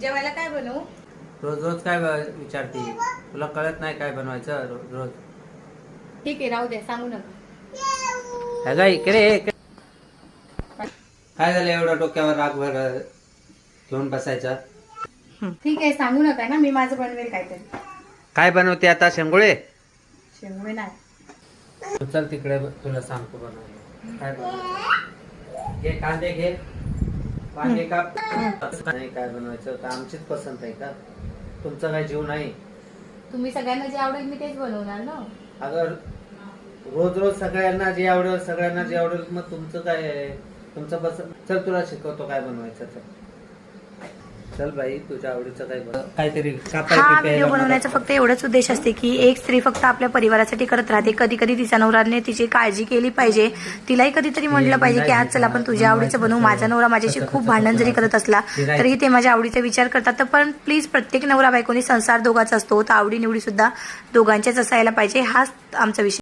जेवायला काय बनवू? रोज रोज काय विचारते? तुला कळत नाही काय बनवायचं रोज रोज? ठीक आहे, राहू द्या, सांगू नका. अगं इकडे काय झालं एवढं डोक्यावर रागभर घेऊन बसायचं? ठीक आहे, सांगू नका ना, मी माझं बनवेल काहीतरी. काय बनवते आता? शेंगुळे? शेंगुळे नाही. चल तिकडे तुला सांगतो बनवायला. काय बनवायचं? घे कांदे, घे वांगे काप. नाही काय बनवायचं तर आमचीच पसंत आहे का? तुमचा काय जीव नाही? तुम्ही सगळ्यांना जे आवडेल मी तेच बनवणार ना. अगर रोज रोज सगळ्यांना जे आवडेल मग तुमचं काय आहे? तुमचं पसंत. चल तुला शिकवतो काय बनवायचं. चल बाई, तुझ्या आवडीचं काहीतरी हा व्हिडिओ बनवण्याचा फक्त एवढाच उद्देश असते की एक स्त्री फक्त आपल्या परिवारासाठी करत राहते. कधी कधी तिच्या नवऱ्याने तिची काळजी केली पाहिजे. तिलाही कधीतरी म्हटलं पाहिजे की आज चला आपण तुझ्या आवडीचं बनवू. माझा नवरा माझ्याशी खूप भांडण जरी करत असला तरी ते माझ्या आवडीचा विचार करतात. तर पण प्लीज प्रत्येक नवरा बायकोनी संसार दोघांचा असतो, तर आवडी निवडी सुद्धा दोघांच्याच असायला पाहिजे. हाच आमचा विषय.